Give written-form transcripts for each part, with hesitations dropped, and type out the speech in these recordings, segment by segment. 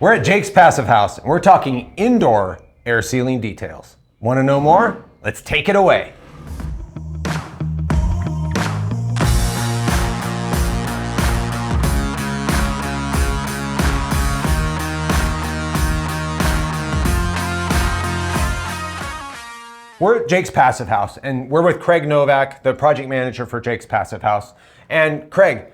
We're at Jake's Passive House, and we're talking indoor air sealing details. Want to know more? Let's take it away. We're at Jake's Passive House, and we're with Craig Novak, the project manager for Jake's Passive House. And Craig,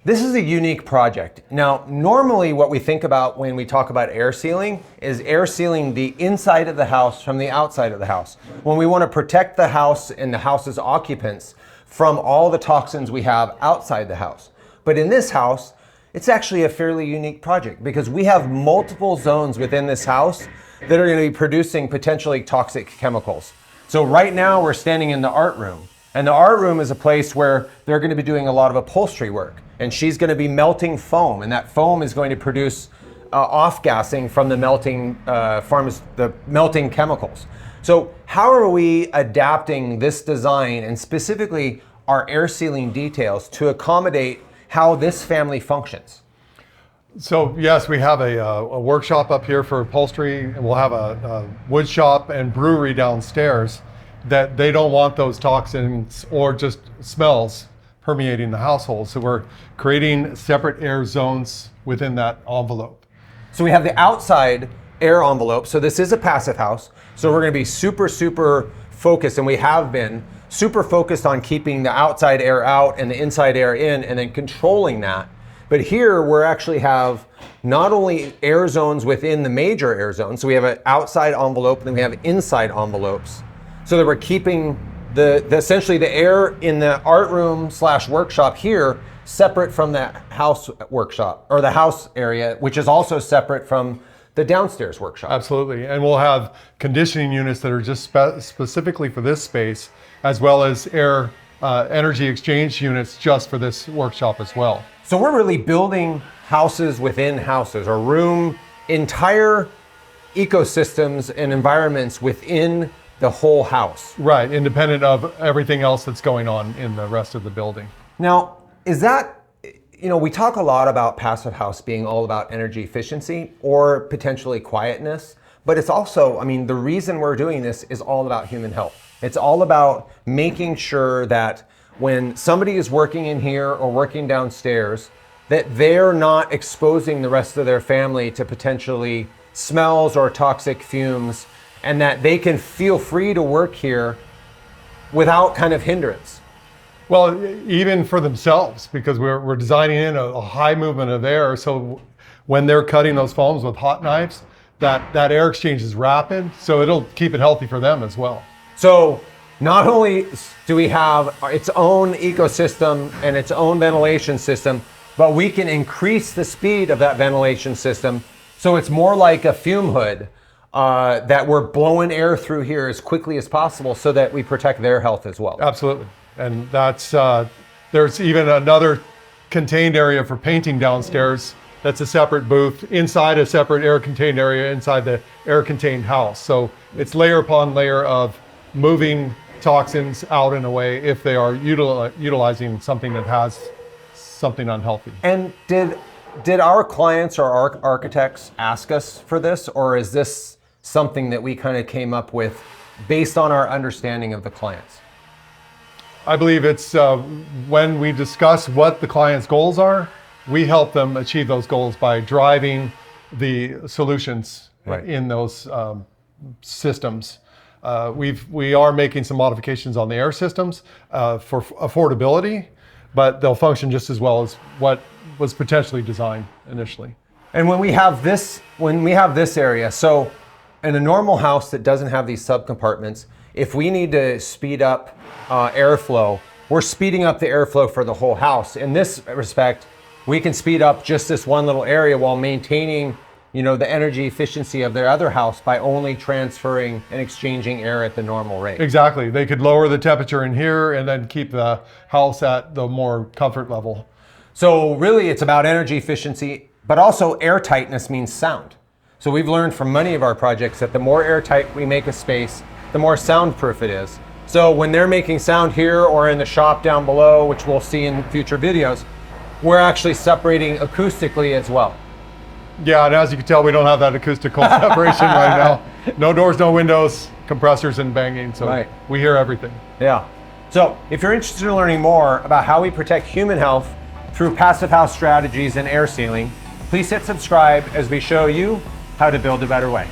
this is a unique project. Now, normally what we think about when we talk about air sealing is air sealing the inside of the house from the outside of the house. When we want to protect the house and the house's occupants from all the toxins we have outside the house. But in this house, it's actually a fairly unique project because we have multiple zones within this house that are going to be producing potentially toxic chemicals. So right now we're standing in the art room, and the art room is a place where they're going to be doing a lot of upholstery work, and she's going to be melting foam, and that foam is going to produce off-gassing from the melting chemicals. So how are we adapting this design and specifically our air sealing details to accommodate how this family functions? So yes, we have a workshop up here for upholstery, and we'll have a wood shop and brewery downstairs that they don't want those toxins or just smells permeating the household. So we're creating separate air zones within that envelope. So we have the outside air envelope. So this is a passive house. So we're going to be super focused, and we have been super focused on keeping the outside air out and the inside air in, and then controlling that. But here we're actually have not only air zones within the major air zones, so we have an outside envelope and then we have inside envelopes, so that we're keeping essentially the air in the art room / workshop here separate from the house workshop, or the house area, which is also separate from the downstairs workshop. Absolutely, and we'll have conditioning units that are just specifically for this space, as well as air energy exchange units just for this workshop as well. So we're really building houses within houses, or entire ecosystems and environments within the whole house. Right, independent of everything else that's going on in the rest of the building. Now, is that, we talk a lot about passive house being all about energy efficiency or potentially quietness, but it's also, the reason we're doing this is all about human health. It's all about making sure that when somebody is working in here or working downstairs, that they're not exposing the rest of their family to potentially smells or toxic fumes, and that they can feel free to work here without kind of hindrance. Well, even for themselves, because we're designing in a high movement of air, so when they're cutting those foams with hot knives, that air exchange is rapid, so it'll keep it healthy for them as well. So not only do we have its own ecosystem and its own ventilation system, but we can increase the speed of that ventilation system so it's more like a fume hood that we're blowing air through here as quickly as possible so that we protect their health as well. Absolutely. And that's there's even another contained area for painting downstairs. That's a separate booth inside a separate air contained area inside the air contained house. So it's layer upon layer of moving toxins out and away if they are utilizing something that has something unhealthy. And did our clients or our architects ask us for this, or is this something that we kind of came up with based on our understanding of the clients? I believe it's when we discuss what the client's goals are, we help them achieve those goals by driving the solutions in those systems. We are making some modifications on the air systems for affordability, but they'll function just as well as what was potentially designed initially. And when we have this area, so in a normal house that doesn't have these subcompartments, if we need to speed up airflow, we're speeding up the airflow for the whole house. In this respect, we can speed up just this one little area while maintaining the energy efficiency of their other house by only transferring and exchanging air at the normal rate. Exactly. They could lower the temperature in here and then keep the house at the more comfort level. So really it's about energy efficiency, but also air tightness means sound. So we've learned from many of our projects that the more airtight we make a space, the more soundproof it is. So when they're making sound here or in the shop down below, which we'll see in future videos, we're actually separating acoustically as well. Yeah, and as you can tell, we don't have that acoustical separation right now. No doors, no windows, compressors and banging, so Right. we hear everything. Yeah. So if you're interested in learning more about how we protect human health through passive house strategies and air sealing, please hit subscribe as we show you how to build a better way.